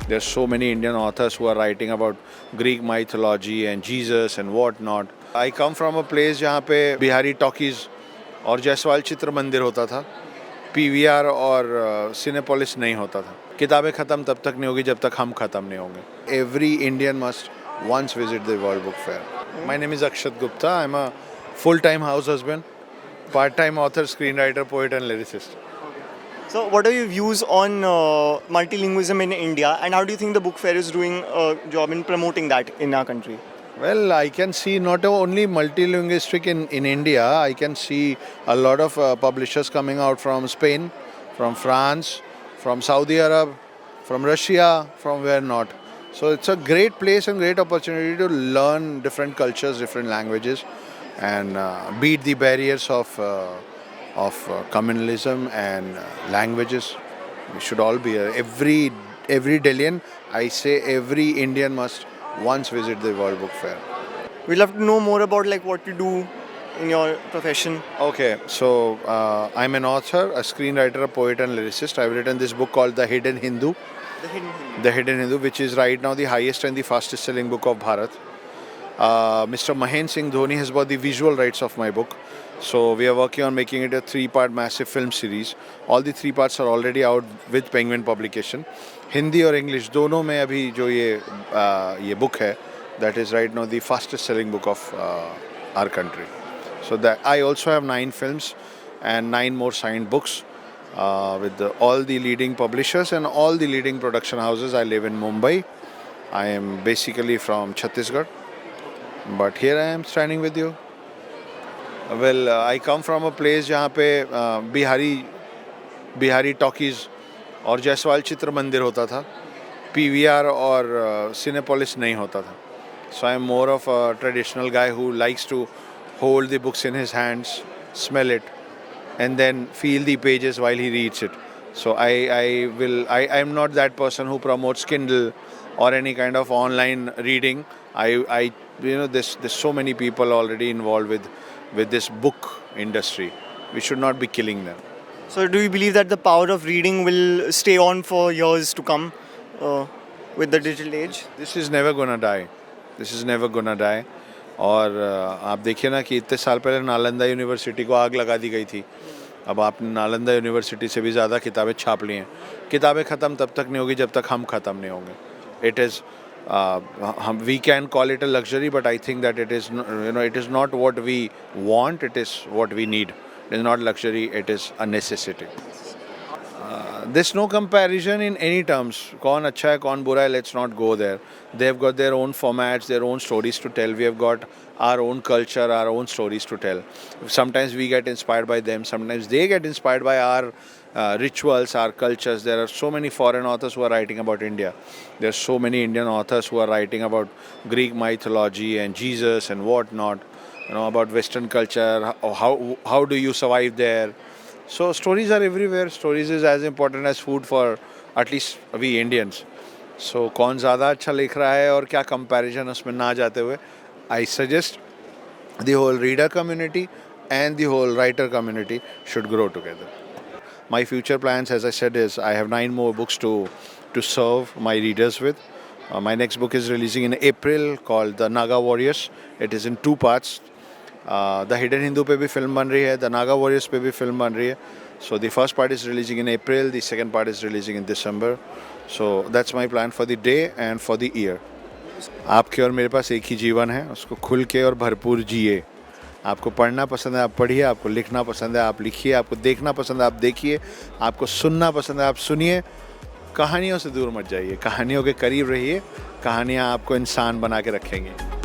There are so many Indian authors who are writing about Greek mythology and Jesus and what not. I come from a place जहाँ पे Bihari talkies और जायसवाल चित्र मंदिर होता था, PVR और सिनेपोलिस नहीं होता था. किताबें ख़त्म तब तक नहीं होगी जब तक हम ख़त्म नहीं होंगे. Every Indian must once visit the World Book Fair. My name is Akshat Gupta. I'm a full-time house husband, part-time author, screenwriter, poet and lyricist. So, what are your views on multilingualism in India, and how do you think the book fair is doing a job in promoting that in our country? Well, I can see not only multilingualistic in India, I can see a lot of publishers coming out from Spain, from France, from Saudi Arab, from Russia, from where not. So it's a great place and great opportunity to learn different cultures, different languages, and beat the barriers of communalism and languages. We should all be every Delhian. I say every Indian must once visit the World Book Fair. We'd love to know more about like what you do in your profession. Okay, so I'm an author, a screenwriter, a poet and lyricist. I've written this book called The Hidden Hindu. The Hidden Hindu, which is right now the highest and the fastest selling book of Bharat. Mr. Mahendra Singh Dhoni has bought the visual rights of my book. So we are working on making it a 3-part massive film series. All the 3 parts are already out with Penguin Publication. Hindi और English दोनों में अभी जो ये book है, that is right now the fastest selling book of our country. So that I also have 9 films and 9 more signed books with all the leading publishers and all the leading production houses. I live in Mumbai. I am basically from Chhattisgarh, but here I am standing with you. Well, I come from a place जहाँ पे Bihari talkies और जायसवाल चित्र मंदिर होता था, PVR और Cinepolis नहीं होता था. So I am more of a traditional guy who likes to hold the books in his hands, smell it, and then feel the pages while he reads it. So I am not that person who promotes Kindle or any kind of online reading. There's so many people already involved with this book industry. We should not be killing them. So, do you believe that the power of reading will stay on for years to come with the digital age? This is never gonna die. This is never gonna die. और आप देखिए ना कि इतने साल पहले Nalanda university को आग लगा दी गई थी. अब आपने नालंदा यूनिवर्सिटी से भी ज़्यादा किताबें छाप ली हैं. किताबें ख़त्म तब तक नहीं होगी जब तक हम ख़त्म नहीं होंगे. It is we can call it a luxury, but I think that it is it is not what we want. It is what we need. It is not luxury. It is a necessity. There's no comparison in any terms. कौन अच्छा है कौन बुरा है, let's not go there. They've got their own formats, their own stories to tell. We have got our own culture, our own stories to tell. Sometimes we get inspired by them. Sometimes they get inspired by our rituals, our cultures. There are so many foreign authors who are writing about India. There are so many Indian authors who are writing about Greek mythology and Jesus and what not. About Western culture. How do you survive there? So stories are everywhere. Stories is as important as food for at least we Indians. So कौन ज़्यादा अच्छा लिख रहा है और क्या comparison उसमें ना जाते हुए, I suggest the whole reader community and the whole writer community should grow together. My future plans, as I said, is I have 9 more books to serve my readers with. My next book is releasing in April called The Naga Warriors. It is in 2 parts. The Hidden Hindu पे भी film बन रही है, The Naga Warriors पे भी film बन रही है. So the first part is releasing in April, the second part is releasing in December. So that's my plan for the day and for the year. आपके और मेरे पास एक ही जीवन है, उसको खुल के और भरपूर जिए. आपको पढ़ना पसंद है आप पढ़िए, आपको लिखना पसंद है आप लिखिए, आपको देखना पसंद है आप देखिए, आपको सुनना पसंद है आप सुनिए. कहानियों से दूर मत जाइए, कहानियों के करीब रहिए. कहानियाँ आपको इंसान बना के रखेंगी.